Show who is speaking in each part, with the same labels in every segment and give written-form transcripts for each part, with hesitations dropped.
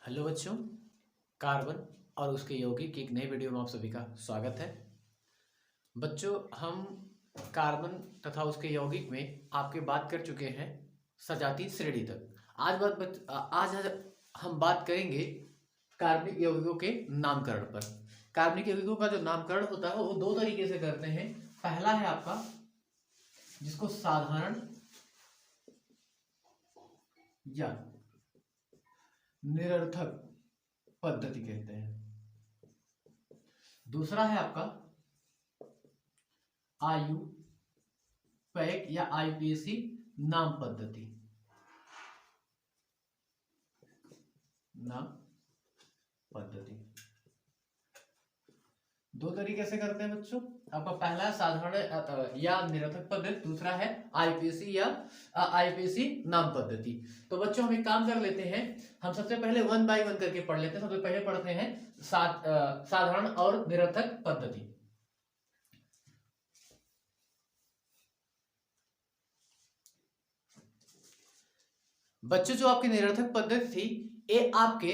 Speaker 1: Hello बच्चों, carbon और उसके यौगिक की एक नई वीडियो में आप सभी का स्वागत है। बच्चों, हम कार्बन तथा उसके यौगिक में आपके बात कर चुके हैं सजातीय श्रेणी तक। आज हम बात करेंगे कार्बनिक यौगिकों के नामकरण पर। कार्बनिक यौगिकों का जो नामकरण होता है वो दो तरीके से करते हैं। पहला है आपका जिसको साधारण या निरर्थक पद्धति कहते हैं। दूसरा है आपका आयुपैक या आईपीएसी नाम पद्धति। दो तरीके से करते हैं बच्चों। आपका पहला है साधारण या निरर्थक पद्धति, दूसरा है आईपीएसी या आईपीएसी नाम पद्धति। तो बच्चों हम एक काम कर लेते हैं, हम सबसे पहले वन बाय वन करके पढ़ लेते हैं। सबसे पहले पढ़ते हैं साधारण और निरर्थक पद्धति। बच्चों, जो आपकी निरर्थक पद्धति थी ये आपके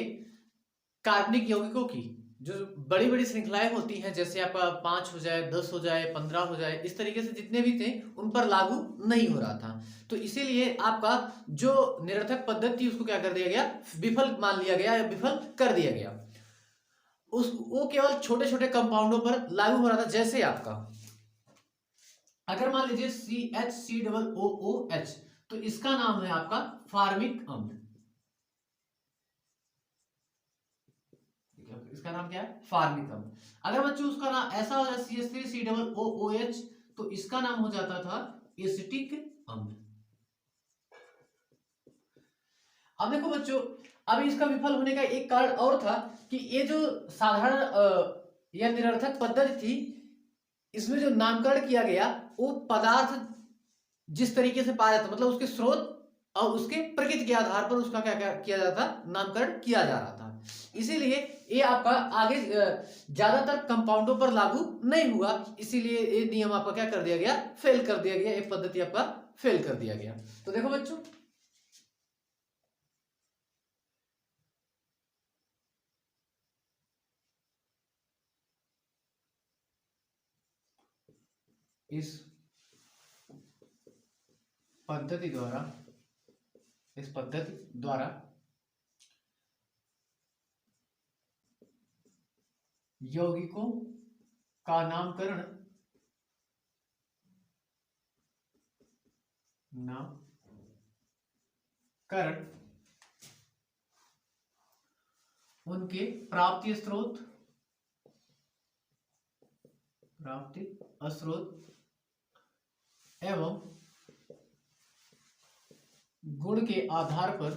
Speaker 1: कार्बनिक यौगिकों की जो बड़ी बड़ी श्रृंखलाएं होती हैं, जैसे आपका 5 हो जाए, 10 हो जाए, 15 हो जाए, इस तरीके से जितने भी थे उन पर लागू नहीं हो रहा था। तो इसीलिए आपका जो निरर्थक पद्धति थी उसको क्या कर दिया गया, विफल मान लिया गया या विफल कर दिया गया। वो केवल छोटे छोटे कंपाउंडों पर लागू हो रहा था। जैसे आपका अगर मान लीजिए CHCOOH, तो इसका नाम है आपका फार्मिक अम्ल। इसका नाम क्या है, फार्मिक अम्ल। अगर बच्चों उसका नाम ऐसा हो जाए CH3COOH, तो इसका नाम हो जाता था एसिटिक अम्ल। अब देखो बच्चों, अब इसका विफल होने का एक कारण और था कि ये जो साधारण या निरर्थक पद्धति थी, इसमें जो नामकरण किया गया वो पदार्थ जिस तरीके से पाया जाता, मतलब उसके स्रोत और उसके प्रकृति के आधार पर उसका क्या क्या किया जाता, नामकरण किया जा रहा था। इसीलिए ये आपका आगे ज्यादातर कंपाउंडों पर लागू नहीं हुआ। इसीलिए ये नियम आपका क्या कर दिया गया, फेल कर दिया गया। ये पद्धति आपका फेल कर दिया गया। तो देखो बच्चों, इस पद्धति द्वारा यौगिकों का नामकरण उनके प्राप्ति स्रोत एवं गुण के आधार पर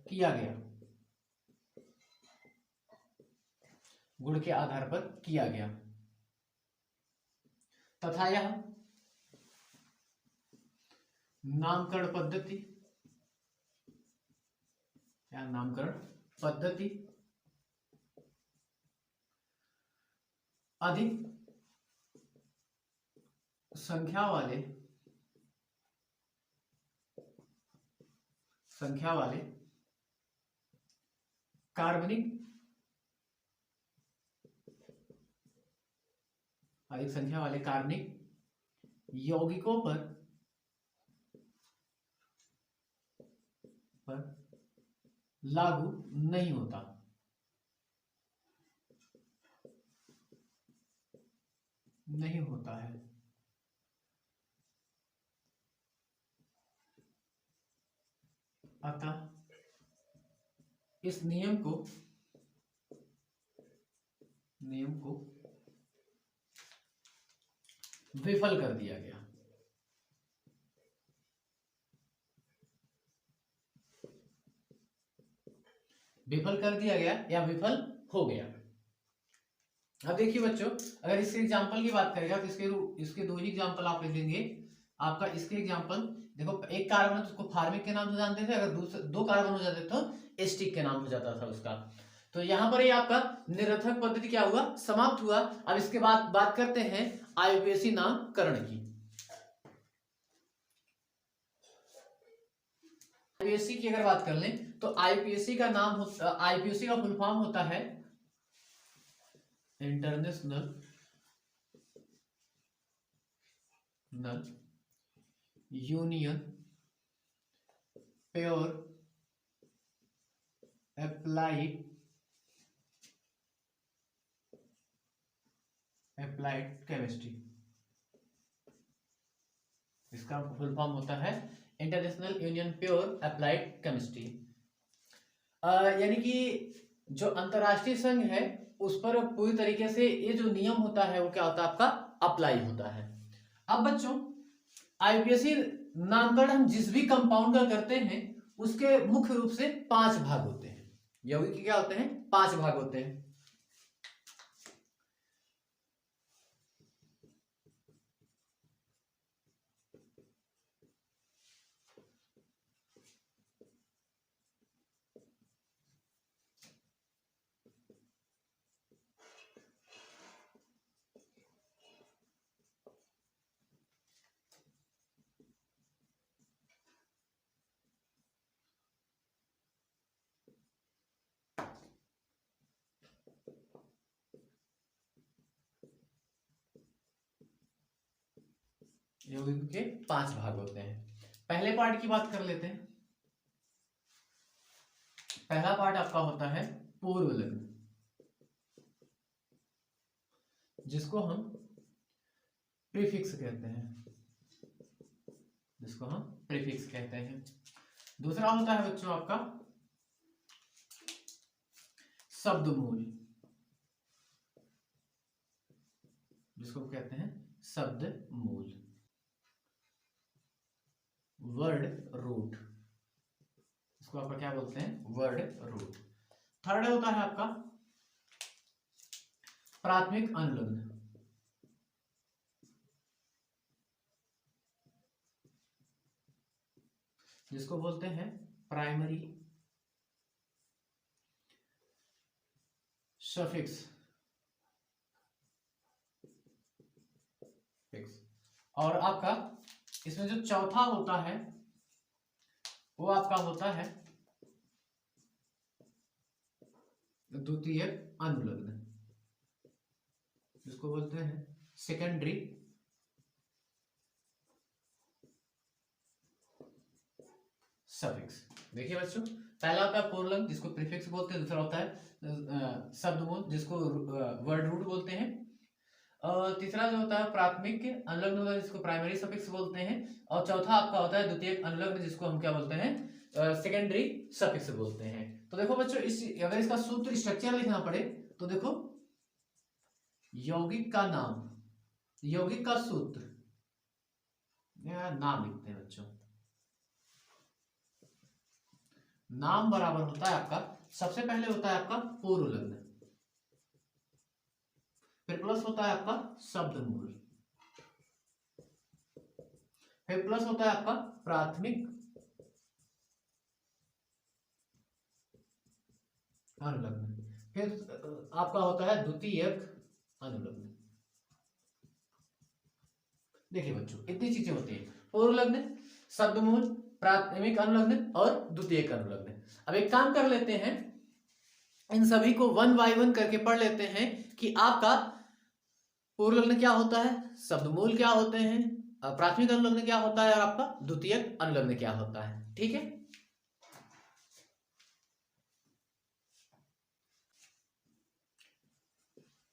Speaker 1: किया गया। गुण के आधार पर किया गया तथा यह नामकरण पद्धति अधिक संख्या वाले कार्बनिक यौगिकों पर लागू नहीं होता। है। अतः इस नियम को विफल कर दिया गया। विफल कर दिया गया या विफल हो गया। अब देखिए बच्चों, अगर इसके एग्जांपल की बात करेगा तो इसके दो ही एग्जांपल आप लिख देंगे। आपका इसके एग्जांपल देखो, एक कार्बन है तो उसको फार्मिक के नाम से जानते थे, अगर दो कार्बन हो जाते तो एस्टिक के नाम हो जाता था उसका। तो यहाँ पर ये आपका निरर्थक पद्धति क्या हुआ, समाप्त हुआ। अब इसके बाद बात करते हैं आईपीएसी नामकरण की। आईपीएससी की अगर बात कर लें तो आईपीएससी का नाम आईपीएससी का फुल फॉर्म होता है international union pure applied chemistry. इसका फुल फॉर्म होता है international union pure applied chemistry. यानी कि जो अंतरराष्ट्रीय संघ है उस पर पूरी तरीके से ये जो नियम होता है वो क्या होता है, आपका अप्लाई होता है। अब बच्चों आईपीएससी नामकरण हम जिस भी कंपाउंड का करते हैं उसके मुख्य रूप से 5 भाग होते हैं। यौगिक के क्या होते हैं, 5 भाग होते हैं। यौगिक के 5 भाग होते हैं। पहले पार्ट की बात कर लेते हैं। पहला पार्ट आपका होता है पूर्व लग्न, जिसको हम प्रीफिक्स कहते हैं, दूसरा होता है बच्चों आपका शब्द मूल, जिसको कहते हैं शब्द मूल, वर्ड रूट, इसको आपका क्या बोलते हैं, वर्ड रूट। थर्ड होता है आपका प्राथमिक अनुलग्न, जिसको बोलते हैं प्राइमरी सफिक्स फिक्स। और आपका इसमें जो चौथा होता है वो आपका होता है द्वितीय अनुलग्न, जिसको बोलते हैं सेकेंडरी सफिक्स। देखिए बच्चों, पहला होता है पूर्वलग्न जिसको प्रीफिक्स बोलते हैं, दूसरा होता है शब्दमूल जिसको वर्ड रूट बोलते हैं, और तीसरा जो होता है प्राथमिक अनुलग्न होता है जिसको प्राइमरी सफिक्स बोलते हैं, और चौथा आपका होता है द्वितीयक अनुलग्न जिसको हम क्या बोलते हैं, सेकेंडरी सफिक्स बोलते हैं। तो देखो बच्चों, अगर इसका सूत्र स्ट्रक्चर लिखना पड़े तो देखो यौगिक का नाम, यौगिक का सूत्र, नाम लिखते हैं बच्चों, नाम बराबर होता है आपका, सबसे पहले होता है आपका पूर्व लग्न, फिर प्लस होता है आपका शब्द मूल, फिर प्लस होता है आपका प्राथमिक अनुलग्न, फिर आपका होता है द्वितीयक अनुलग्न। देखिए बच्चों, इतनी चीजें होती है, पूर्व लग्न, शब्द मूल, प्राथमिक अनुलग्न और द्वितीयक अनुलग्न। अब एक काम कर लेते हैं, इन सभी को 1 बाय 1 करके पढ़ लेते हैं कि आपका पूर्व लग्न क्या होता है, शब्द मूल क्या होते हैं, प्राथमिक अनुलग्न क्या होता है और आपका द्वितीयक अनुलग्न क्या होता है। ठीक है,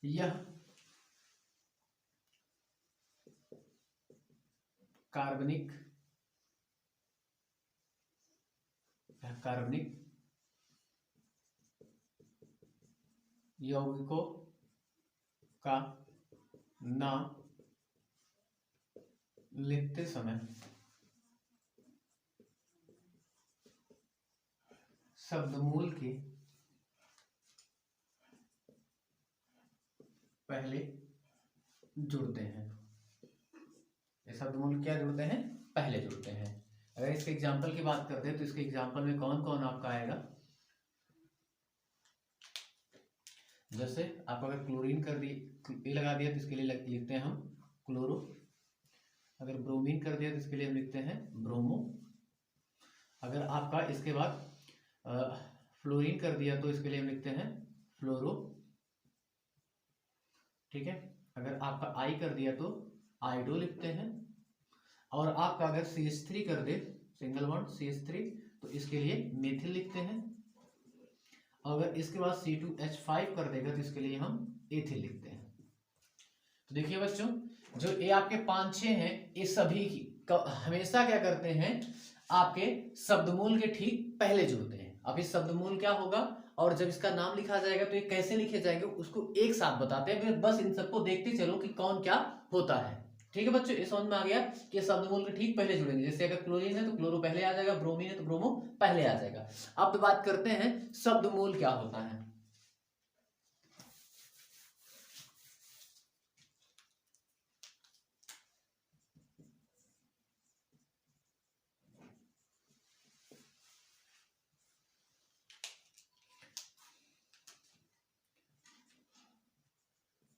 Speaker 1: यह कार्बनिक यौगिकों का नाम लिखते समय शब्दमूल के पहले जुड़ते हैं। ये शब्दमूल क्या जुड़ते हैं, पहले जुड़ते हैं। अगर इसके एग्जाम्पल की बात करते हैं तो इसके एग्जाम्पल में कौन कौन आपका आएगा, जैसे आप अगर क्लोरीन कर दी लगा दिया तो इसके लिए लिखते हैं हम क्लोरो, अगर ब्रोमीन कर दिया तो इसके लिए हम लिखते हैं ब्रोमो, अगर आपका इसके बाद फ्लोरीन कर दिया तो इसके लिए हम लिखते हैं फ्लोरो, ठीक है। अगर आपका आई कर दिया तो आइडो लिखते हैं। और आपका अगर CH3 कर दे, सिंगल बॉन्ड CH3, तो इसके लिए मेथिल लिखते हैं। अगर इसके बाद C2H5 कर देगा तो इसके लिए हम एथिल लिखते हैं। तो देखिए बच्चों, जो ये आपके 5-6 हैं, ये सभी हमेशा क्या करते हैं, आपके शब्दमूल के ठीक पहले जुड़ते हैं। अब इस शब्दमूल क्या होगा और जब इसका नाम लिखा जाएगा तो ये कैसे लिखे जाएंगे उसको एक साथ बताते हैं, फिर बस इन सबको देखते चलो कि कौन क्या होता है। ठीक है बच्चों, ये समझ में आ गया कि शब्दमूल के ठीक पहले जुड़ेंगे। जैसे अगर क्लोरीन है तो क्लोरो पहले आ जाएगा, ब्रोमीन है तो ब्रोमो पहले आ जाएगा। अब बात करते हैं शब्दमूल क्या होता है।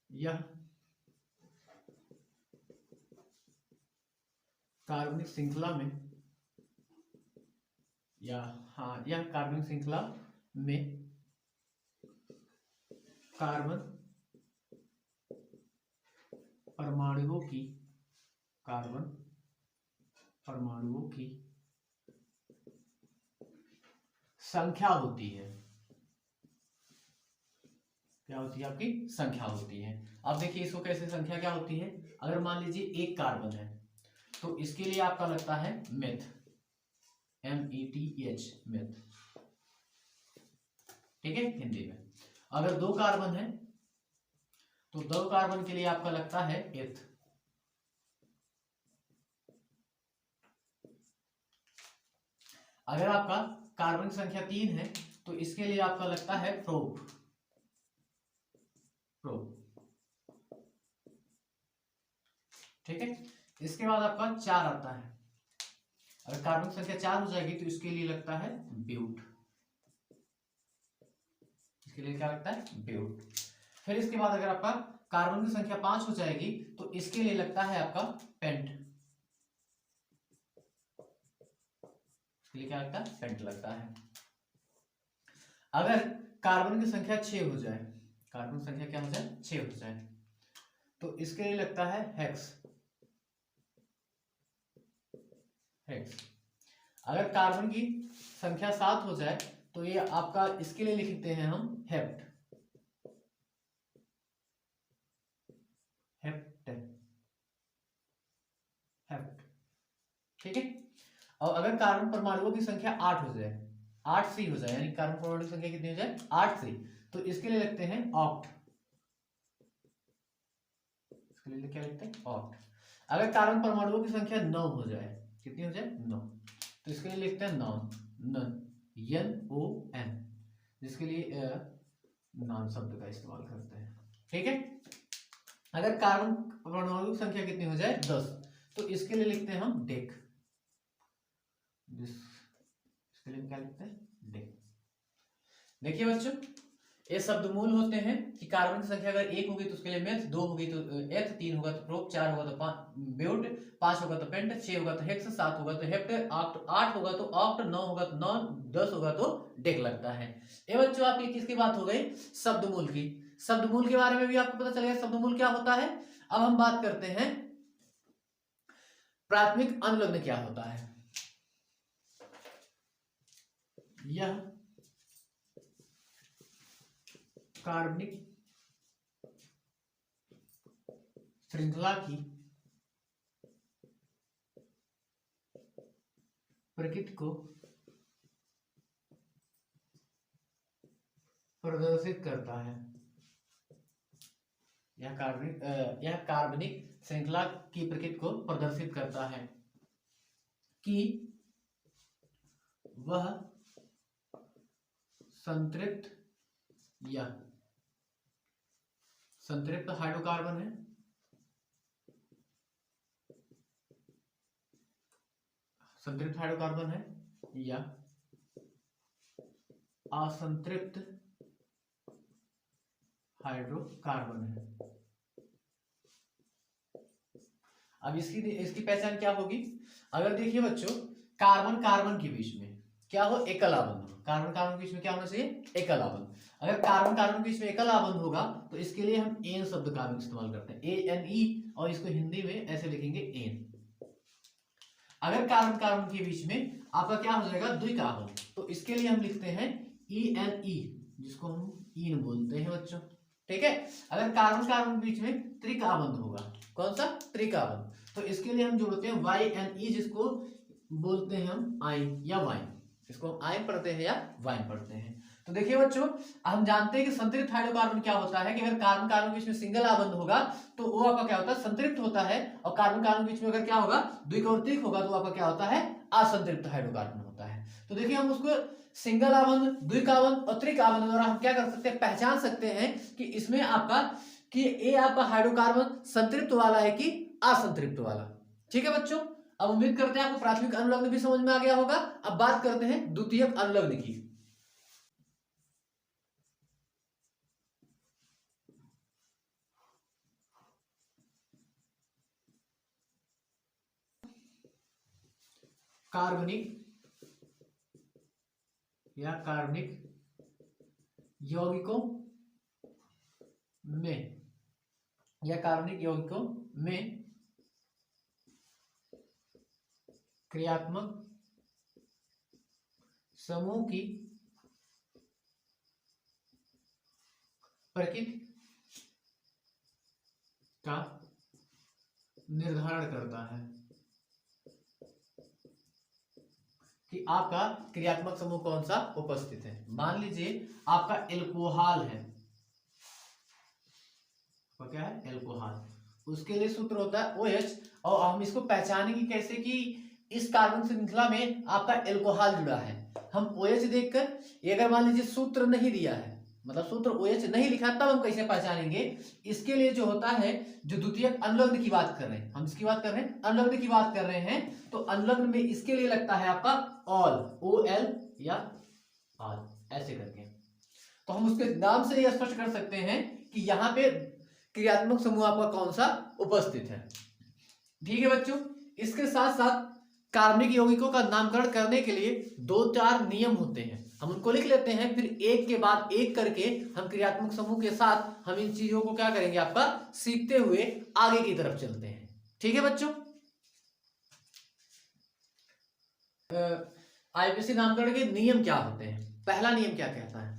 Speaker 1: यह कार्बनिक श्रृंखला में यह कार्बनिक श्रृंखला में कार्बन परमाणुओं की संख्या होती है। क्या होती है? आपकी संख्या होती है। अब देखिए इसको कैसे संख्या क्या होती है। अगर मान लीजिए एक कार्बन है तो इसके लिए आपका लगता है मेथ, METH, मेथ, ठीक है हिंदी में। अगर 2 कार्बन है तो 2 कार्बन के लिए आपका लगता है एथ। अगर आपका कार्बन की संख्या 3 है तो इसके लिए आपका लगता है प्रोप, ठीक है। इसके बाद आपका 4 आता है। अगर कार्बन की संख्या 4 हो जाएगी तो इसके लिए लगता है ब्यूट, इसके लिए क्या लगता है? ब्यूट। फिर इसके बाद अगर आपका कार्बन की संख्या 5 हो जाएगी तो इसके लिए लगता है आपका पेंट, इसके लिए क्या लगता है? पेंट लगता है। अगर कार्बन की संख्या 6 हो जाए, कार्बन की संख्या क्या हो जाए? 6 हो जाए, तो इसके लिए लगता है हेक्स, हेक्स। अगर कार्बन की संख्या 7 हो जाए तो ये आपका, इसके लिए लिखते हैं हम हेप्ट, हेप्ट, हेप्ट, ठीक है। और अगर कार्बन परमाणुओं की संख्या 8 हो जाए, 8C हो जाए, यानी कार्बन परमाणु की संख्या कितनी हो जाए? 8C, तो इसके लिए लिखते हैं ऑक्ट, इसके लिए क्या लिखते हैं? ऑक्ट। अगर कार्बन परमाणुओं की संख्या 9 हो जाए, कितनी हो जाए? 9, तो इसके लिए लिखते हैं नॉन, नन, NON, जिसके लिए नॉन शब्द का इस्तेमाल करते हैं, ठीक है। अगर कार्बन परमाणुओं की संख्या कितनी हो जाए? 10, तो इसके लिए लिखते हैं हम डेक, इसके लिए क्या लिखते हैं? डेक। देखिए बच्चों, ये शब्दमूल होते हैं कि कार्बन की संख्या अगर 1 होगी तो उसके लिए मेथ, 2 होगी तो एथ, 3 होगा तो प्रोप, 4 होगा तो ब्यूट, 5 होगा तो पेंट, 6 होगा तो हेक्स, 7 होगा तो हेप्ट, 8 होगा तो ऑक्ट, 9 होगा तो नॉन, 10 होगा तो डेक लगता है। ये बच्चों आपकी किसकी बात हो गई? शब्दमूल की। शब्दमूल के बारे में भी आपको पता चल गया शब्दमूल क्या होता है। अब हम बात करते हैं प्राथमिक अनुलग्न क्या होता है। यह कार्बनिक श्रृंखला की प्रकृति को प्रदर्शित करता है। यह कार्बनिक श्रृंखला की प्रकृति को प्रदर्शित करता है कि वह संतृप्त या संतृप्त हाइड्रोकार्बन है, संतृप्त हाइड्रोकार्बन है या असंतृप्त हाइड्रोकार्बन है। अब इसकी पहचान क्या होगी। अगर देखिए बच्चों, कार्बन कार्बन के बीच में क्या हो, एकल आबंध हो। कार्बन कार्बन के बीच में क्या होना चाहिए, एकल आबंध। अगर कार्बन कार्बन के बीच में एकल आबंध होगा तो इसके लिए हम एन शब्द का भी इस्तेमाल करते हैं, ANE, और इसको हिंदी में ऐसे लिखेंगे एन। अगर कार्बन कार्बन के बीच में आपका क्या हो जाएगा, द्विक आबंध, तो इसके लिए हम लिखते हैं ENE, जिसको हम ईन बोलते हैं बच्चों। ठीक है। अगर कार्बन कार्बन के बीच में त्रिक आबंध होगा, कौन सा, त्रिक आबंध, तो इसके लिए हम जोड़ते हैं YNE, जिसको बोलते हैं हम आइन या वाइन। इसको हम आइन पढ़ते हैं या वाइन पढ़ते हैं। तो देखिए बच्चों, हम जानते हैं कि संतृप्त हाइड्रोकार्बन क्या होता है, कि अगर कार्बन कार्बन के बीच में सिंगल आबंध होगा तो वो आपका क्या होता है, संतृप्त होता है, और कार्बन कार्बन के बीच में अगर क्या होगा, द्विक और त्रिक होगा, तो आपका क्या होता है, असंतृप्त हाइड्रोकार्बन होता है। तो देखिए हम उसको सिंगल आबंध, द्विक आबंध और त्रिक आबंध द्वारा हम क्या कर सकते हैं, पहचान सकते हैं कि इसमें आपका, कि ये आपका हाइड्रोकार्बन संतृप्त वाला है कि असंतृप्त वाला। ठीक है बच्चों, अब उम्मीद करते हैं आपको प्राथमिक अनुलग्न भी समझ में आ गया होगा। अब बात करते हैं द्वितीयक अनुलग्न की। कार्बनिक या कार्बनिक यौगिकों में, या कार्बनिक यौगिकों में क्रियात्मक समूह की प्रकृति का निर्धारण करता है कि आपका क्रियात्मक समूह कौन सा उपस्थित है। मान लीजिए आपका एल्कोहल है, तो क्या है, एल्कोहल, उसके लिए सूत्र होता है OH, और हम इसको पहचानेंगे कैसे कि इस कार्बन श्रृंखला में आपका एल्कोहल जुड़ा है। हम OH देखकर, ये अगर मान लीजिए सूत्र नहीं दिया है, मतलब सूत्र OH नहीं लिखा, तब हम कैसे पहचानेंगे। इसके लिए जो होता है, जो द्वितीयक अनुलग्न की बात कर रहे हैं, हम इसकी बात कर रहे हैं, अनुलग्न की बात कर रहे हैं, तो अनुलग्न में इसके लिए लगता है आपका ऑल, OL या ऑल, ऐसे करके। तो हम उसके नाम से यह स्पष्ट कर सकते हैं कि यहाँ पे क्रियात्मक समूह आपका कौन सा उपस्थित है। ठीक है बच्चों, इसके साथ साथ कार्बनिक यौगिकों का नामकरण करने के लिए 2-4 नियम होते हैं, हम उनको लिख लेते हैं, फिर एक के बाद एक करके हम क्रियात्मक समूह के साथ हम इन चीजों को क्या करेंगे, आपका सीखते हुए आगे की तरफ चलते हैं। ठीक है बच्चों, आईपीसी नामकरण के नियम क्या होते हैं। पहला नियम क्या कहता है,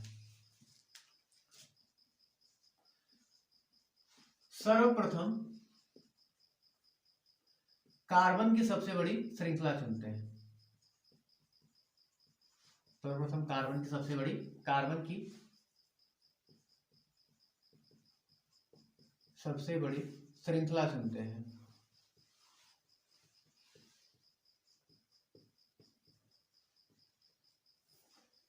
Speaker 1: सर्वप्रथम कार्बन की सबसे बड़ी श्रृंखला चुनते हैं। सर्वप्रथम कार्बन की सबसे बड़ी, कार्बन की सबसे बड़ी श्रृंखला चुनते हैं।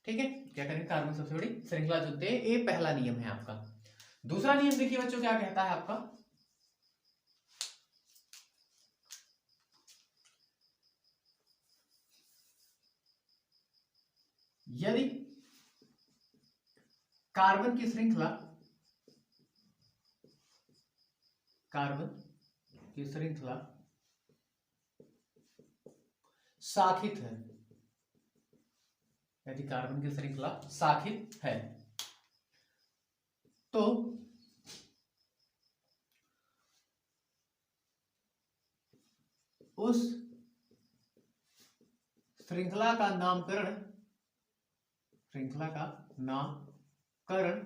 Speaker 1: ठीक है, क्या करेंगे, कार्बन सबसे बड़ी श्रृंखला चुनते हैं, ये पहला नियम है आपका। दूसरा नियम देखिए बच्चों, क्या कहता है आपका, यदि कार्बन की श्रृंखला, कार्बन की श्रृंखला शाखित है, यदि कार्बन की श्रृंखला शाखित है, तो उस श्रृंखला का नामकरण, श्रृंखला का नामकरण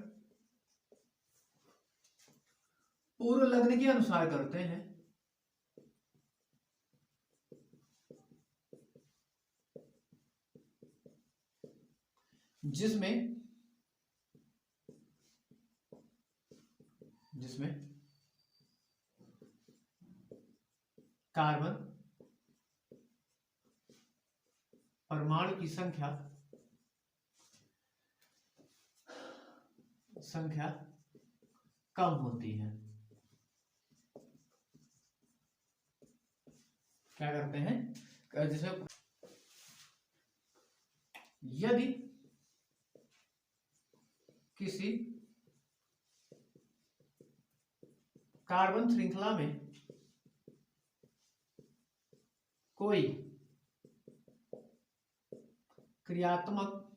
Speaker 1: पूर्व लग्न के अनुसार करते हैं, जिसमें कार्बन परमाणु की संख्या कम होती है। क्या करते हैं, जिसमें यदि किसी कार्बन श्रृंखला में कोई क्रियात्मक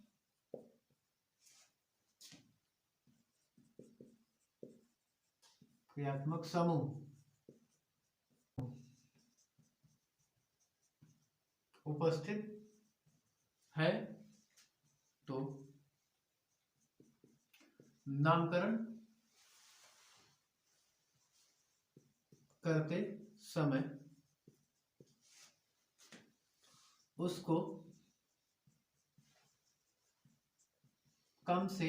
Speaker 1: समूह उपस्थित है तो नामकरण करते समय उसको कम से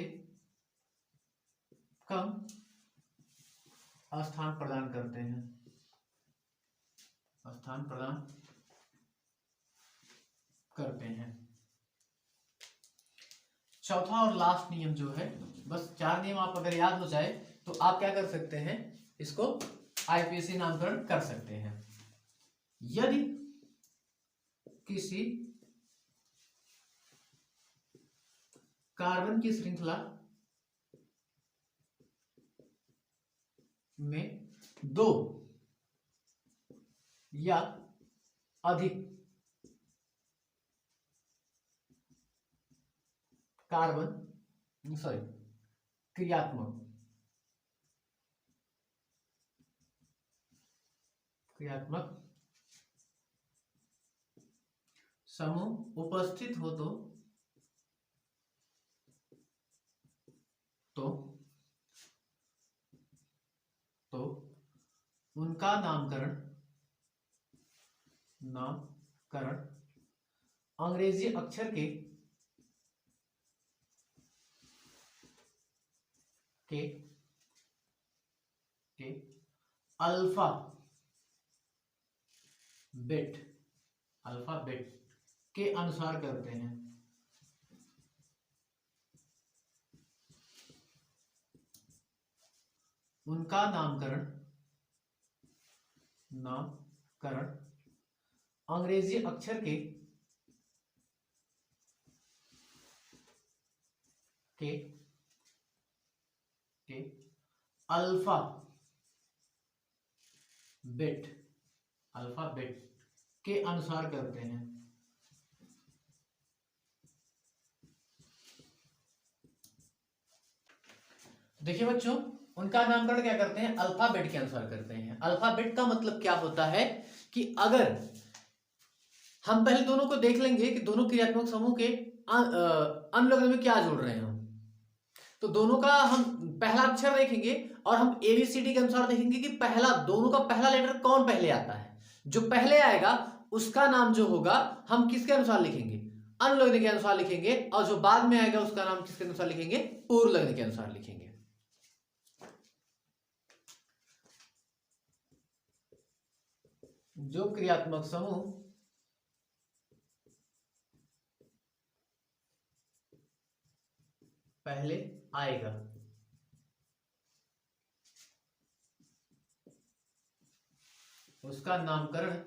Speaker 1: कम स्थान प्रदान करते हैं, स्थान प्रदान करते हैं। चौथा और लास्ट नियम जो है, बस 4 नियम आप अगर याद हो जाए तो आप क्या कर सकते हैं, इसको आईपीएसी नामकरण कर सकते हैं। यदि किसी कार्बन की श्रृंखला में 2 या अधिक क्रियात्मक समूह उपस्थित हो तो उनका नामकरण अंग्रेजी अक्षर के अल्फाबेट के अनुसार करते हैं। उनका नामकरण अंग्रेजी अक्षर के अल्फाबेट के अनुसार करते हैं। देखिए बच्चों, उनका नामकरण क्या करते हैं, अल्फाबेट के अनुसार करते हैं। अल्फाबेट का मतलब क्या होता है कि अगर हम पहले दोनों को देख लेंगे कि दोनों क्रियात्मक समूह के अनुलग्न में क्या जोड़ रहे हैं हम, तो दोनों का हम पहला अक्षर देखेंगे और हम एबीसीडी के अनुसार देखेंगे कि दोनों का पहला लेटर कौन पहले आता है। जो पहले आएगा उसका नाम जो होगा हम किसके अनुसार लिखेंगे, अनुलग्न के अनुसार लिखेंगे, और जो बाद में आएगा उसका नाम किसके अनुसार लिखेंगे, पूर्वलग्न के अनुसार लिखेंगे। जो क्रियात्मक समूह पहले आएगा उसका नामकरण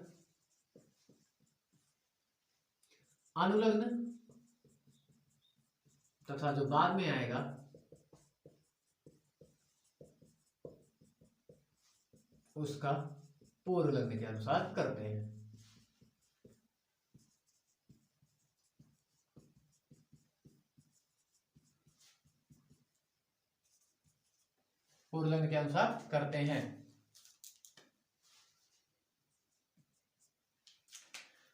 Speaker 1: अनुलग्न तथा जो बाद में आएगा उसका पूर्वलग्न के अनुसार करते हैं। पूर्वलग्न के अनुसार करते हैं।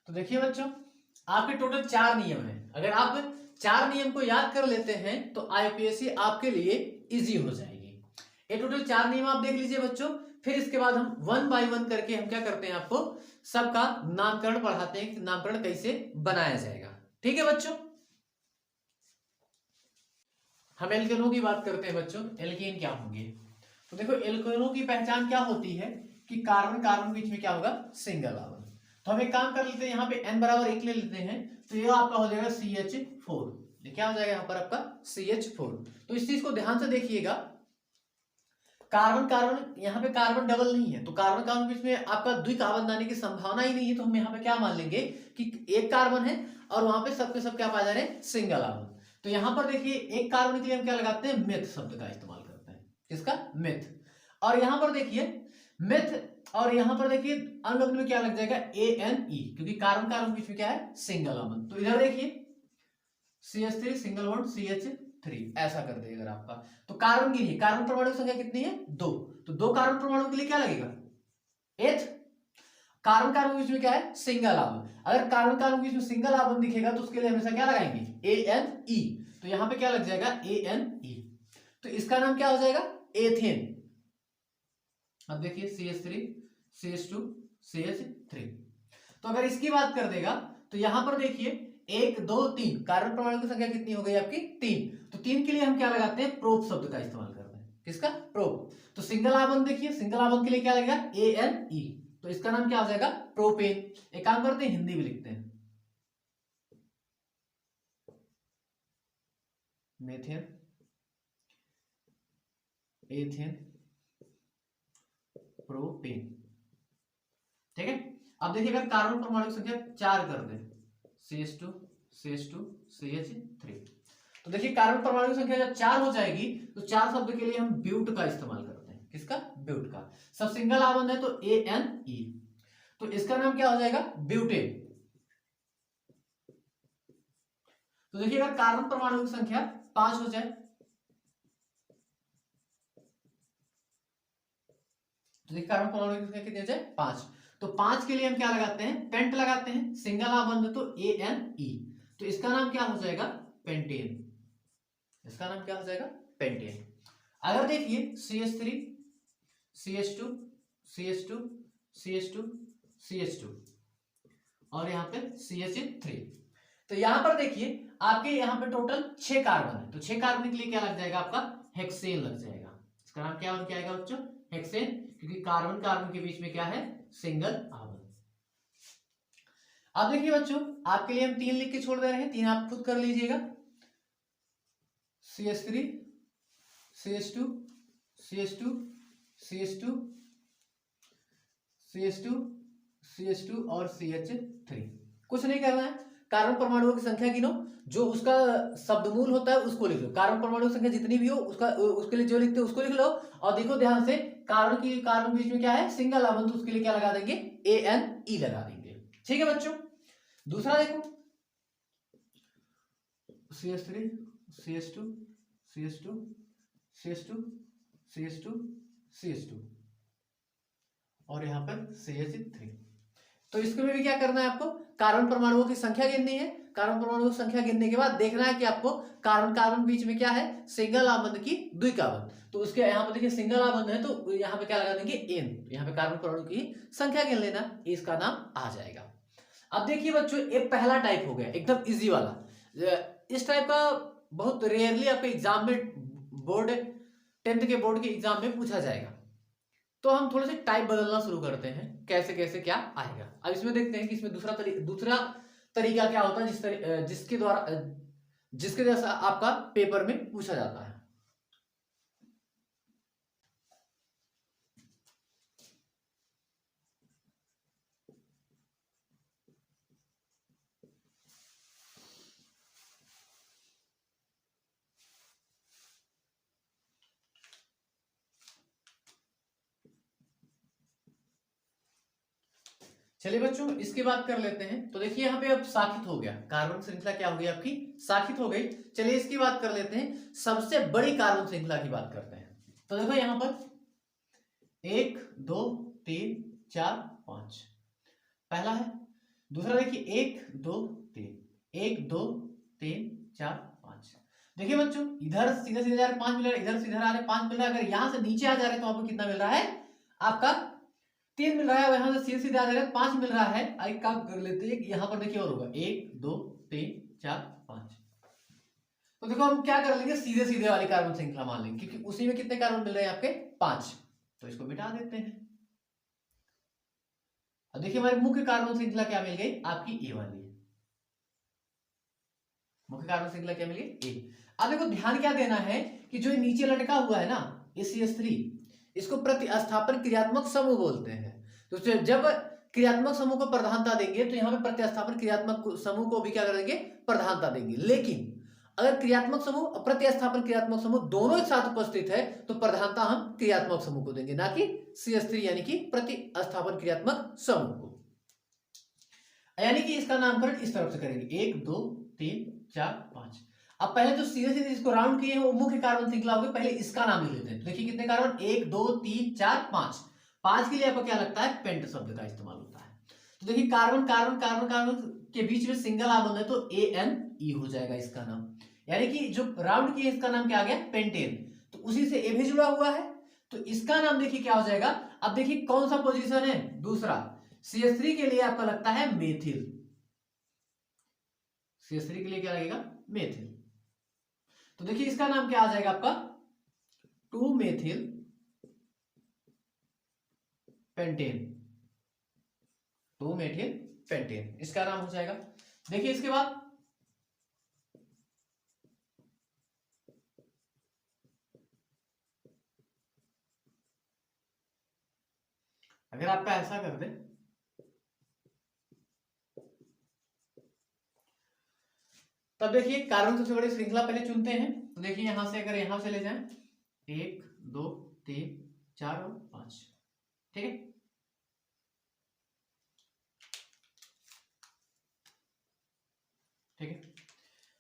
Speaker 1: तो देखिए बच्चों, आपके टोटल 4 नियम हैं। अगर आप 4 नियम को याद कर लेते हैं तो आईपीएससी आपके लिए इजी हो जाएगी। ये टोटल 4 नियम आप देख लीजिए बच्चों। फिर इसके बाद हम 1 बाय 1 करके हम क्या करते हैं, आपको सबका नामकरण पढ़ाते हैं कि नामकरण कैसे बनाया जाएगा। ठीक है बच्चों, हम एल्केनों की बात करते हैं बच्चों। एल्केन क्या होंगे, तो देखो एल्केनों की पहचान क्या होती है कि कार्बन कार्बन बीच में क्या होगा, सिंगल आवन। तो हम एक काम कर लेते हैं, यहाँ पे n बराबर 1 ले लेते हैं, तो ये आपका हो जाएगा CH4। ये क्या हो जाएगा यहाँ पर आपका CH4। तो इस चीज को ध्यान से देखिएगा, कार्बन कार्बन यहाँ पे कार्बन डबल नहीं है, तो कार्बन कार्बन बीच में आपका द्विक आवन आने की संभावना ही नहीं है। तो हम यहाँ पे क्या मान लेंगे कि एक कार्बन है और वहां पे सबके सब क्या पा जा रहे हैं, सिंगल आवन। तो यहाँ पर देखिए एक कार्बन के लिए हम क्या लगाते हैं, मेथ शब्द का इस्तेमाल करते हैं। किसका, मेथ। और यहाँ पर देखिए मेथ, और यहाँ पर देखिए अनुलग्न में क्या लग जाएगा, ANE, क्योंकि कार्बन कार्बन बीच में क्या है, सिंगल आवन। तो इधर देखिए CH3 सिंगल बॉन्ड CH3, ऐसा कर देगा अगर आपका। तो कार्बन की नहीं, कार्बन परमाणु की संख्या कितनी है? 2। तो 2 कार्बन परमाणु के लिए क्या लगेगा? एथ। कार्बन कार्बन के बीच में क्या है? सिंगल आबंध। अगर कार्बन कार्बन के बीच में सिंगल आबंध दिखेगा तो उसके लिए हमेशा क्या लगाएंगे? ANE। तो यहां पे क्या लग जाएगा? ANE। तो इसका नाम क्या हो जाएगा? एथेन। अब देखिए CH3 CH2 CH3। तो अगर इसकी बात कर देगा तो यहां पर देखिए 1 2 3 कार्बन परमाणु की संख्या कितनी हो गई आपकी? 3। तो 3 के लिए हम क्या लगाते हैं? प्रोप शब्द का इस्तेमाल करते हैं। किसका? प्रोप। तो सिंगल आबंध देखिए, सिंगल आबंध के लिए क्या लगेगा? ANE। तो इसका नाम क्या हो जाएगा? प्रोपेन। एक काम करते हैं, हिंदी में लिखते हैं, मेथेन, एथेन, प्रोपेन। ठीक है। अब देखिए अगर कार्बन परमाणु की संख्या 4 कर दे, CH2 CH2 CH3, तो देखिए कार्बन परमाणु की संख्या जब 4 हो जाएगी तो 4 शब्द के लिए हम ब्यूट का इस्तेमाल करते हैं। किसका? ब्यूट का। सब सिंगल आबंध है तो ANE। तो इसका नाम क्या हो जाएगा? ब्यूटेन। तो देखिए अगर कार्बन परमाणु की संख्या 5 हो जाए तो देखिए कार्बन परमाणु की संख्या कितनी हो जाए? 5। तो 5 के लिए हम क्या लगाते हैं? पेंट लगाते हैं। सिंगल आबंध तो ANE। तो इसका नाम क्या हो जाएगा? पेंटेन। इसका नाम क्या हो जाएगा? पेंटेन। अगर देखिए CH3 CH2 CH2 CH2 CH2 और यहाँ पे CH3, तो यहां पर देखिए आपके यहाँ पे टोटल 6 कार्बन है। तो 6 कार्बन के लिए क्या लग जाएगा आपका? हेक्सेन लग जाएगा। इसका नाम क्या हो जाएगा बच्चों? हेक्सेन, क्योंकि कार्बन कार्बन के बीच में क्या है? सिंगल आबंध। अब देखिए बच्चों आपके लिए हम 3 लिख के छोड़ दे रहे हैं, 3 आप खुद कर लीजिएगा। CH3 CH2 CH2 CH2 CH2 CH2 और CH3। कुछ नहीं करना है, कार्बन परमाणुओं की संख्या गिनो, जो उसका शब्दमूल होता है उसको लिख लो। कार्बन परमाणु की संख्या जितनी भी हो उसका उसके लिए जो लिखते हैं उसको लिख लो। और देखो ध्यान से, कार्बन बीच में क्या है? सिंगल आबंध, तो उसके लिए क्या लगा देंगे? ANE लगा देंगे। ठीक है बच्चों। दूसरा देखो CH3 CH2 CH2 CH2 CH2 CH2 और यहां पर CH3। तो इसमें भी क्या करना है आपको? कार्बन परमाणुओं की संख्या गिननी है। कार्बन परमाणुओं की संख्या गिनने के बाद देखना है कि आपको कार्बन कार्बन बीच में क्या है? सिंगल आबंध की द्विकाबंध। तो उसके यहाँ पे देखिए सिंगल आबंध है तो यहाँ पे क्या लगा देंगे? N। यहाँ पे कार्बन परमाणु की संख्या गिन लेना, इसका नाम आ जाएगा। अब देखिए बच्चों ये पहला टाइप हो गया एकदम इजी वाला। इस टाइप का बहुत रेयरली आपके एग्जाम में, बोर्ड 10th के बोर्ड के एग्जाम में पूछा जाएगा। तो हम थोड़े से टाइप बदलना शुरू करते हैं, कैसे कैसे क्या आएगा। अब इसमें देखते हैं कि इसमें दूसरा तरीका क्या होता है जिसके जैसा आपका पेपर में पूछा जाता है। चलिए बच्चों इसकी बात कर लेते हैं। तो देखिए यहाँ पे अब शाखित हो गया, कार्बन श्रृंखला क्या हो गई आपकी? शाखित हो गई। चलिए इसकी बात कर लेते हैं, सबसे बड़ी कार्बन श्रृंखला की बात करते हैं। तो देखो यहाँ पर 1 2 3 4 5 पहला है। दूसरा देखिए 1 2 3 1 2 3 4 5। देखिए बच्चों इधर सीधे सीधे जा रहे 5 मिल रहा है, इधर सीधे आ रहे 5 मिल रहा है। अगर यहां से नीचे आ जा रहे हैं तो आपको कितना मिल रहा है? आपका 3 मिल रहा है। यहां से सीधे सीधे आ जा रहे हैं 5 मिल रहा है। एक काम कर लेते हैं, यहां पर देखिए और होगा 1 2 3 4 5। तो देखो हम क्या कर लेंगे, सीधे सीधे वाली कार्बन श्रृंखला मान लेंगे, क्योंकि उसी में कितने कार्बन मिल रहे हैं आपके? 5। तो इसको मिटा देते हैं। अब देखिए हमारी मुख्य कार्बन श्रृंखला क्या मिल गई? आपकी ए वाली। मुख्य कार्बन श्रृंखला क्या मिल गई? ए। अब देखो ध्यान क्या देना है कि जो नीचे लटका हुआ है ना CH3, इसको प्रतिस्थापन क्रियात्मक समूह बोलते हैं। तो जब क्रियात्मक समूह को प्रधानता देंगे तो यहाँ पे प्रतिस्थापन क्रियात्मक समूह को भी क्या कर देंगे? प्रधानता देंगे। लेकिन अगर क्रियात्मक समूह और प्रतिस्थापन क्रियात्मक समूह दोनों एक साथ उपस्थित है तो प्रधानता हम क्रियात्मक समूह को देंगे, ना कि CH3 यानी कि प्रतिस्थापन क्रियात्मक समूह को। यानी कि इसका नामकरण इस तरफ से करेंगे 1 2 3 4 5। अब पहले जो सीधे सीधे इसको राउंड किए हैं वो मुख्य कार्बन श्रृंखला होगी, पहले इसका नाम ले लेते हैं। तो देखिए कितने कार्बन, 1 2 3 4 5। 5 के लिए आपको क्या लगता है, पेंट शब्द का इस्तेमाल होता है। तो देखिए कार्बन कार्बन कार्बन कार्बन के बीच में सिंगल आबंध है तो ANE हो जाएगा इसका नाम, यानी कि जो राउंड किए इसका नाम क्या आ गया, पेंटेन। तो उसी से ए भी जुड़ा हुआ है तो इसका नाम देखिए क्या हो जाएगा। अब देखिए कौन सा पोजीशन है, दूसरा। CH3 के लिए आपका लगता है मेथिल, CH3 के लिए क्या लगेगा, मेथिल। तो देखिए इसका नाम क्या आ जाएगा आपका, 2 मेथिल पेंटेन, 2 मेथिल पेंटेन इसका नाम हो जाएगा। देखिए इसके बाद अगर आपका ऐसा कर दे, तब देखिए कार्बन सबसे बड़ी श्रृंखला पहले चुनते हैं। तो देखिए यहां से अगर यहां से ले जाएं 1 2 3 4 और 5, ठीक है। ठीक है,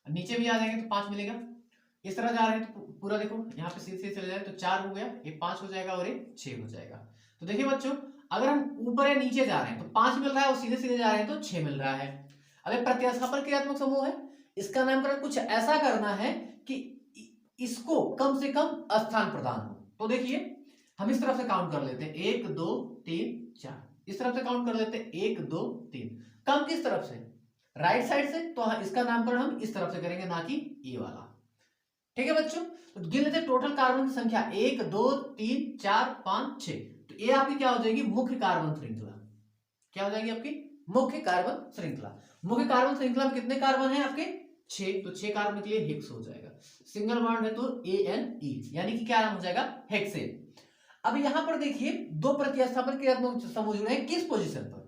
Speaker 1: नीचे भी आ जाएंगे तो 5 मिलेगा। इस तरह जा रहे हैं तो पूरा देखो यहाँ पे सीधे सीधे चले जाए तो 4 हो गया, ये 5 हो जाएगा और ये 6 हो जाएगा। तो देखिए बच्चों अगर हम ऊपर या नीचे जा रहे हैं तो 5 मिल रहा है और सीधे सीधे जा रहे हैं तो 6 मिल रहा है। अगर प्रत्यास्थापन क्रियात्मक समूह है, इसका नामकरण कुछ ऐसा करना है कि इसको कम से कम स्थान प्रदान हो। तो देखिए हम इस तरफ से काउंट कर लेते हैं 1 2 3 4, इस तरफ से काउंट कर लेते हैं 1 2 3। कम किस तरफ से, राइट साइड से, तो इसका नामकरण हम इस तरफ से करेंगे ना कि ए वाला। ठीक है बच्चों, तो गिन लेते टोटल कार्बन की संख्या 1 2 3 4 5 6। तो ये आपकी क्या हो जाएगी, मुख्य कार्बन श्रृंखला। क्या हो जाएगी आपकी मुख्य कार्बन श्रृंखला। मुख्य कार्बन श्रृंखला में कितने कार्बन है आपके, 6। तो 6 कार्बन के लिए हेक्स हो जाएगा। सिंगल बॉन्ड है तो ANE, यानी कि क्या नाम हो जाएगा, हेक्सेन। अब यहां पर देखिए दो प्रतिस्थापन क्रियात्मक समूह जुड़े हैं, किस पोजीशन पर,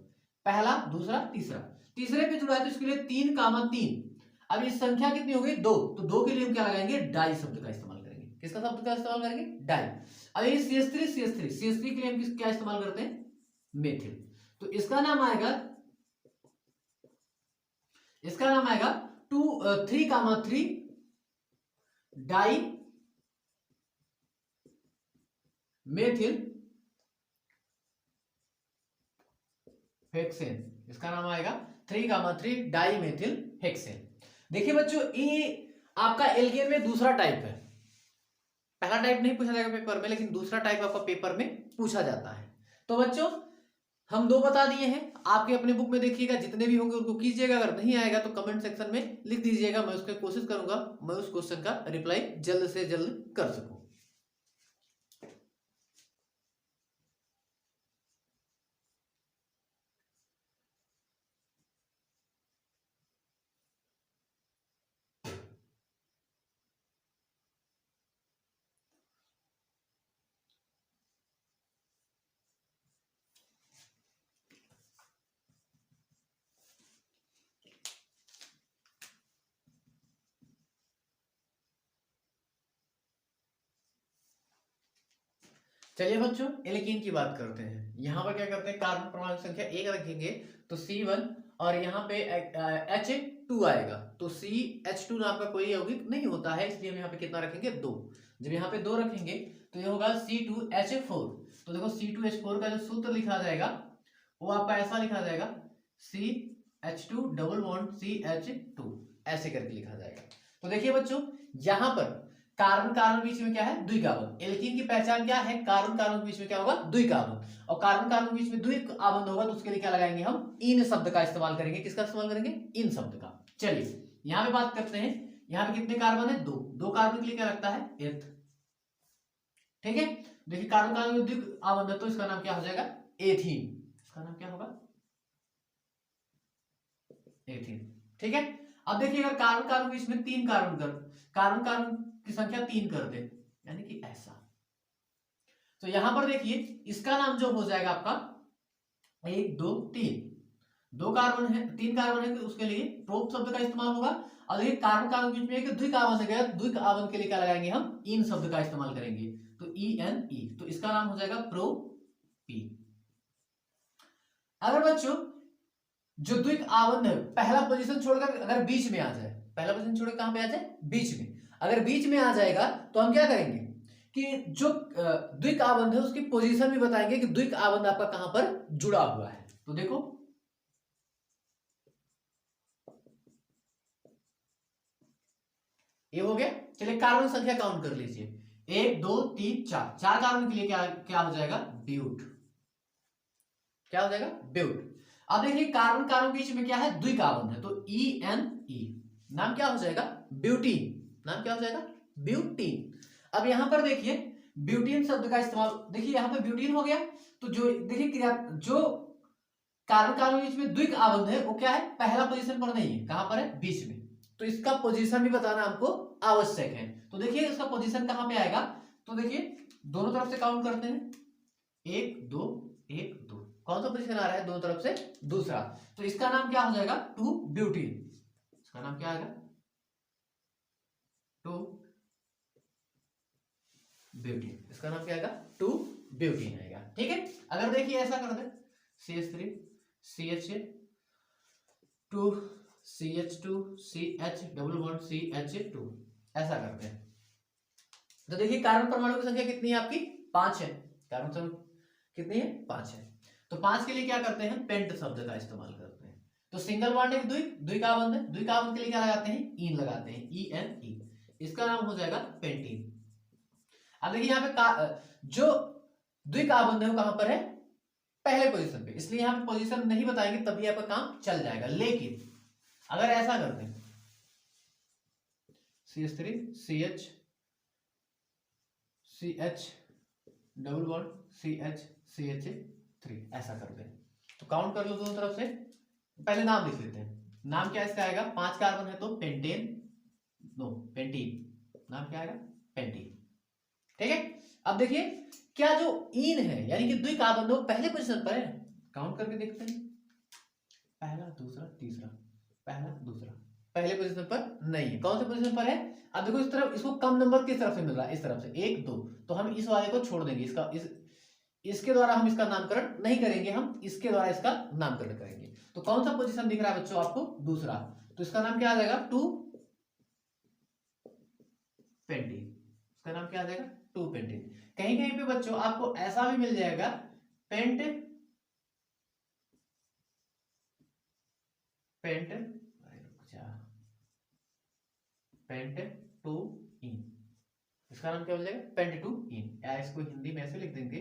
Speaker 1: पहला दूसरा तीसरा। तीसरे पे जुड़ा है तो इसके लिए 3 कामा 3। अब इस संख्या कितनी हो गई, 2। तो 2 के लिए हम क्या लगाएंगे, डाई शब्द का इस्तेमाल करेंगे। किसका शब्द का इस्तेमाल करेंगे, डाई। अब ये CH3 के लिए हम क्या इस्तेमाल करते हैं, मेथिल। तो इसका नाम आएगा 3 कामा 3 डाई मेथिल हेक्सेन। इसका नाम आएगा 3 कामा 3 डाई मेथिल हेक्सेन। देखिए बच्चों ये आपका एल्केन में दूसरा टाइप है। पहला टाइप नहीं पूछा जाएगा पेपर में, लेकिन दूसरा टाइप आपका पेपर में पूछा जाता है। तो बच्चों हम 2 बता दिए हैं, आपके अपने बुक में देखिएगा, जितने भी होंगे उनको कीजिएगा। अगर नहीं आएगा तो कमेंट सेक्शन में लिख दीजिएगा, मैं उसकी कोशिश करूंगा मैं उस क्वेश्चन का रिप्लाई जल्द से जल्द कर सकूं। चलिए बच्चों एल्कीन की बात करते हैं। यहां पर क्या करते हैं, कार्बन परमाणु संख्या 1 रखेंगे तो C1 और यहाँ पे H2 आएगा। तो CH2 नाम का कोई यौगिक नहीं होता है, इसलिए हम यहाँ पे कितना रखेंगे, 2। जब यहाँ पे 2 रखेंगे तो ये होगा C2H4। तो देखो C2H4 का जो सूत्र लिखा जाएगा वो आपका ऐसा लिखा जाएगा, CH2 डबल बॉन्ड CH2, ऐसे करके लिखा जाएगा। तो देखिए बच्चों यहाँ पर कार्बन कार्बन बीच में क्या है, द्विकार्बन। एल्कीन की पहचान क्या है, कार्बन कार्बन बीच में क्या होगा, द्विकार्बन। और कार्बन कार्बन बीच में द्विकार्बन होगा तो उसके लिए क्या लगाएंगे, हम इन शब्द का इस्तेमाल करेंगे। किसका इस्तेमाल करेंगे, इन शब्द का। चलिए यहां पे बात करते हैं, यहां पे कितने कार्बन है, 2 कार्बन के लिए क्या लगता है, एथ। ठीक है, देखिए कार्बन कार्बन में द्विकार्बन है तो इसका नाम क्या हो जाएगा, एथीन। इसका नाम क्या होगा, एथीन। ठीक है, अब देखिए अगर कार्बन कार्बन बीच में 3 कार्बन कार्बन की संख्या 3 कर दे, यानी कि ऐसा, तो यहां पर देखिए इसका नाम जो हो जाएगा आपका 1 2 3। 2 कार्बन है, 3 कार्बन है तो उसके लिए प्रोप शब्द का इस्तेमाल होगा। और देखिए कार्बन कार्बन बीच में एक द्विकार्बन है गया, द्विकार्बन के लिए क्या लगाएंगे, हम इन शब्द का इस्तेमाल करेंगे। तो ENE, तो इसका नाम हो जाएगा प्रोपीन। अगर बच्चों जो द्विकार्बन है पहला पोजीशन छोड़कर अगर बीच में आ जाए, पहला पोजीशन छोड़ के कहां पे आ जाए, बीच में। अगर बीच में आ जाएगा तो हम क्या करेंगे कि जो द्विक आबंध है उसकी पोजीशन भी बताएंगे कि द्विक आबंध आपका कहां पर जुड़ा हुआ है। तो देखो ये हो गया। चलिए कार्बन संख्या काउंट कर लीजिए, 1 2 3 4, 4 कार्बन के लिए क्या क्या हो जाएगा, ब्यूट। क्या हो जाएगा, ब्यूट। अब देखिए कार्बन कार्बन के बीच में क्या है, द्विक आबंध है, तो ENE नाम क्या हो जाएगा, ब्यूटीन। नाम क्या हो जाएगा, ब्यूटीन। अब यहां पर देखिए ब्यूटीन शब्द का इस्तेमाल, देखिए यहां पर ब्यूटीन हो गया, तो जो देखिए क्रिया जो कार्बन कार्बन के बीच में द्विक आबंध है वो क्या है, पहला पोजीशन पर नहीं है, कहां पर है, बीच में। तो इसका पोजीशन भी बताना हमको आवश्यक है। तो देखिए इसका पोजीशन कहां पे आएगा, तो देखिए दोनों तरफ से काउंट करते हैं, 1 2 1 2, कौन सा पोजीशन आ रहा है, दोनों तरफ से दूसरा। तो इसका नाम क्या हो जाएगा, 2 ब्यूटीन। इसका नाम क्या आएगा, 2 ब्यूटीन। इसका नाम क्या आएगा, 2 ब्यूटीन आएगा। ठीक है, अगर देखिए ऐसा कर दे, CH3 CH2 CH2 CH double bond CH2, ऐसा करते हैं। तो देखिए कार्बन परमाणु की संख्या कितनी है आपकी, 5 है। कार्बन संख्या कितनी है, 5 है। तो 5 के लिए क्या करते हैं, पेंट शब्द का इस्तेमाल करते हैं। तो सिंगल बॉन्ड एक द्विक, द्विकाबंध है, द्विकाबंध के लिए क्या लगाते हैं, ईन लगाते हैं, ENE। इसका नाम हो जाएगा पेंटीन। अब देखिए यहाँ पे जो द्विकाबंध है वो कहां पर है, पहले पोजीशन पे, इसलिए यहाँ पे पोजीशन नहीं बताएंगे, तभी आपका काम चल जाएगा। लेकिन अगर ऐसा करते हैं, CH3 CH CH double bond CH3, ऐसा करते हैं। तो काउंट कर लो दोनों तरफ से, पहले नाम लिख लेते हैं। नाम क्या इसका आएगा, 5 कार्बन है तो पेंटेन, नो पेंटीन। नाम क्या आएगा, पेंटीन। ठीक है, अब देखिए क्या जो ईन है यानी कि द्विकाबंध वो पहले पोजीशन पर है, काउंट करके देखते हैं, पहला दूसरा तीसरा, पहला दूसरा, पहले पोजीशन पर नहीं है, कौन से पोजीशन पर है। अब देखो इस तरफ इसको कम नंबर किस तरफ से मिल रहा है, इस तरफ से 1 2, तो हम इस वाले को छोड़ देंगे, इसके द्वारा हम इसका नामकरण नहीं करेंगे, हम इसके द्वारा इसका नामकरण करेंगे। तो कौन सा पोजीशन दिख रहा है बच्चों आपको, दूसरा, तो इसका नाम क्या आ जाएगा, 2 पेंटीन। इसका नाम क्या आ जाएगा, 2 पेंटीन। कहीं कहीं पे बच्चों आपको ऐसा भी मिल जाएगा, पेंट पेंट पेंट 2 इन, इसका नाम क्या हो जाएगा, पेंट 2 इन, या इसको हिंदी में ऐसे लिख देंगे,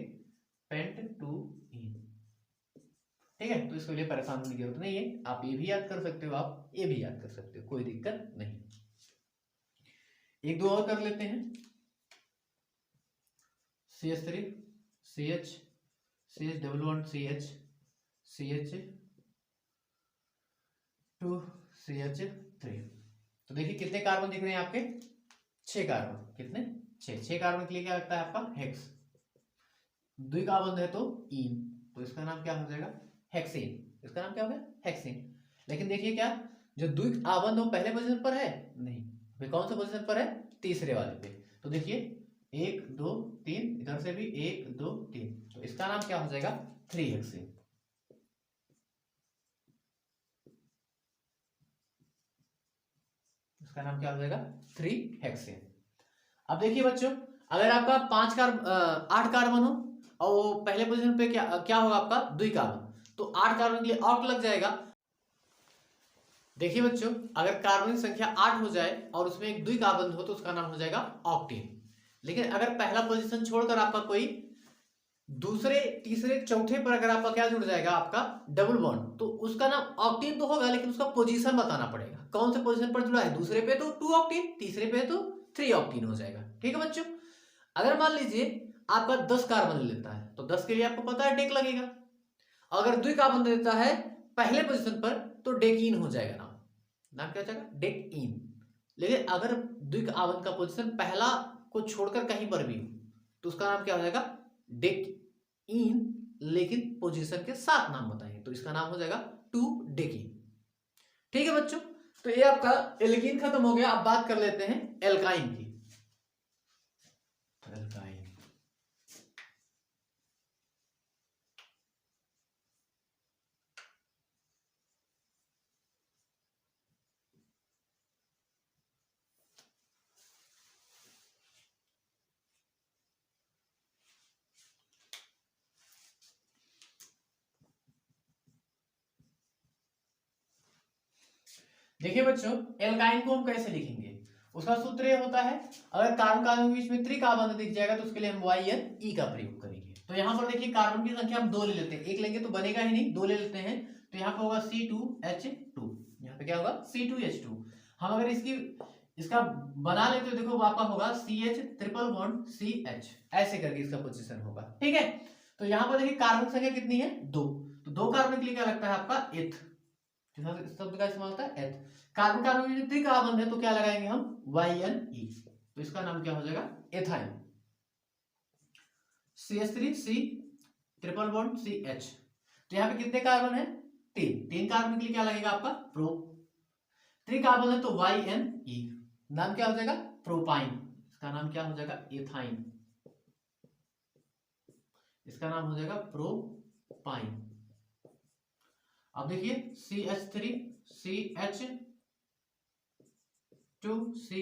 Speaker 1: पेंट 2 इन। ठीक है, तो इसके लिए परेशान होने की जरूरत नहीं है, आप ये भी याद कर सकते हो, आप ये भी याद कर सकते हो, कोई दिक्कत नहीं। एक दो और कर लेते हैं, CH3 CH CH double bond CH CH2 CH3। तो देखिए कितने कार्बन दिख रहे हैं आपके, 6 कार्बन, कितने, 6 कार्बन के लिए क्या लगता है आपका, हेक्स। द्विकाबंध है तो ईन, तो इसका नाम क्या हो जाएगा, हेक्सेन। इसका नाम क्या हो गया, हेक्सेन। लेकिन देखिए क्या जो द्विक आबंध वो पहले पोजीशन पर है, नहीं, वे कौन से पोजीशन पर है, तीसरे वाले पे। तो देखिए 1 2 3, इधर से भी 1 2 3, तो इसका नाम क्या हो जाएगा, 3 हेक्सेन। इसका नाम क्या हो जाएगा, 3 हेक्सेन। अब देखिए बच्चों अगर आपका 8 कार्बन हो और वो पहले पोजीशन पे क्या क्या होगा आपका, द्विकार्बन, तो 8 कार्बन के लिए ऑक्ट लग जाएगा। देखिए बच्चों अगर कार्बन की संख्या 8 हो जाए और उसमें एक द्विकाबंध हो तो उसका नाम हो जाएगा ऑक्टेन। लेकिन अगर पहला पोजीशन छोड़कर आपका कोई दूसरे तीसरे चौथे पर अगर आपका क्या जुड़ जाएगा, आपका डबल बॉन्ड, तो उसका नाम ऑक्टेन तो होगा, लेकिन उसका पोजीशन बताना पड़ेगा, कौन से पोजीशन पर जुड़ा है, दूसरे पे तो 2 ऑक्टेन, तीसरे पे तो 3 ऑक्टेन हो जाएगा। ठीक है बच्चों, अगर मान लीजिए आपका 10 कार्बन लेता है तो 10 के लिए आपको पता है डेक लगेगा, अगर द्विकार्बन देता है पहले पोजीशन पर तो डेकीन हो जाएगा, नाम क्या हो जाएगा, डेकीन। लेकिन अगर द्विकार्बन का पोजीशन पहला को छोड़कर कहीं पर भी हो तो उसका नाम क्या हो जाएगा, डेकीन, लेकिन पोजीशन के साथ नाम बताएंगे, तो इसका नाम हो जाएगा 2 डेकीन। ठीक है बच्चों, तो ये आपका एल्कीन खत्म हो गया। अब बात कर लेते हैं एल्काइन की। एल्काइन, देखिए बच्चों, एल्काइन को हम कैसे लिखेंगे, उसका सूत्र ये होता है, अगर कार्बन कार्बन के बीच में त्रिकार्बन दिख जाएगा तो उसके लिए हम YnE का प्रयोग करेंगे। तो यहाँ पर देखिए कार्बन की संख्या हम 2 ले लेते हैं, एक लेंगे तो बनेगा ही नहीं, 2 ले लेते हैं, तो यहाँ पे होगा C2H2, यहाँ पे क्या होगा C2H2। हम अगर इसका बना लेते तो देखो आपका होगा CH ट्रिपल बॉन्ड CH, ऐसे करके इसका पोजीशन होगा, ठीक है। तो यहाँ पर देखिए कार्बन संख्या कितनी है, 2, तो 2 कार्बन के लिए क्या लगता है आपका एथ, इस शब्द का इस्तेमाल होता है एथ। कार्बन कार्बन में त्रिकार्बन है तो क्या लगाएंगे हम YnE, तो इसका नाम क्या हो जाएगा ethyne. CH3C triple bond CH, तो यहाँ पे कितने कार्बन है, 3 कार्बन के लिए क्या लगेगा आपका प्रो, त्रिकार्बन है तो YnE, नाम क्या हो जाएगा प्रोपाइन, इसका नाम क्या हो जाएगा एथाइन, इसका नाम हो जाएगा प्रोपाइन। अब देखिए CH3CH2C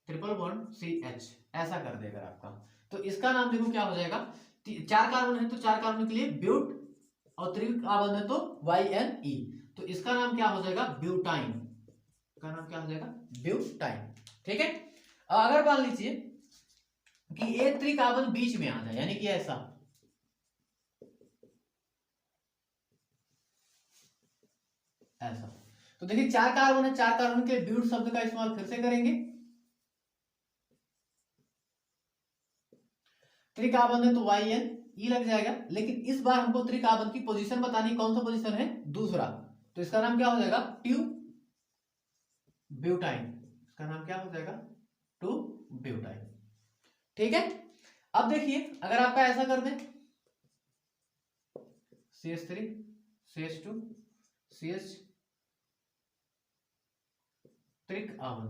Speaker 1: ट्रिपल बॉन्ड CH, ऐसा कर देगा आपका, तो इसका नाम देखो क्या हो जाएगा, 4 कार्बन है तो 4 कार्बन के लिए ब्यूट, और त्रिकार्बन है तो YnE, तो इसका नाम क्या हो जाएगा ब्यूटाइन, इसका नाम क्या हो जाएगा ब्यूटाइन, ठीक है। अगर मान लीजिए कि एक त्रिकार्बन बीच में आ जाए, यानी कि ऐसा, तो देखिए 4 कार्बन है, 4 कार्बन के ब्यूट शब्द का इस्तेमाल फिर से करेंगे, त्रिकार्बन है तो YnE लग जाएगा, लेकिन इस बार हमको त्रिकार्बन की पोजीशन बतानी, कौन सा पोजीशन है, दूसरा, तो इसका नाम क्या हो जाएगा ट्यू ब्यूटाइन, इसका नाम क्या हो जाएगा टू ब्यूटाइन, ठीक है। अब देखिए अगर आपका ऐसा कर दें CH3 CH2 CH त्रिकार्बन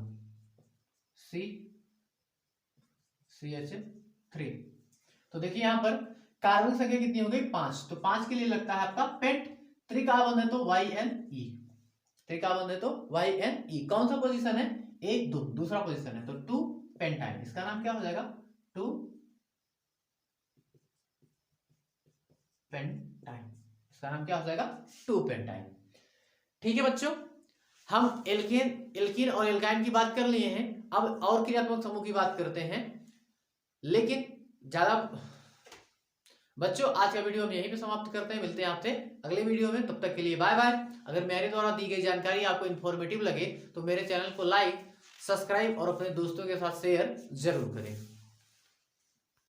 Speaker 1: CH3, तो देखिए यहां पर कार्बन संख्या कितनी हो गई 5, तो 5 के लिए लगता है आपका पेंट, त्रिकार्बन है तो YnE, त्रिकार्बन है तो YnE, कौन सा पोजीशन है 1 2, दूसरा पोजीशन है तो 2 पेंटाइन, इसका नाम क्या हो जाएगा 2 पेंटाइन, इसका नाम क्या हो जाएगा 2 पेंटाइन, ठीक है बच्चों। हम एल्कीन और एल्काइन की बात कर लिए हैं, अब और क्रियात्मक समूह की बात करते हैं, लेकिन ज्यादा बच्चों आज का वीडियो हम यहीं पे समाप्त करते हैं, मिलते हैं आपसे अगले वीडियो में, तब तक के लिए बाय बाय। अगर मेरे द्वारा दी गई जानकारी आपको इन्फॉर्मेटिव लगे तो मेरे चैनल को लाइक सब्सक्राइब और अपने दोस्तों के साथ शेयर जरूर करें।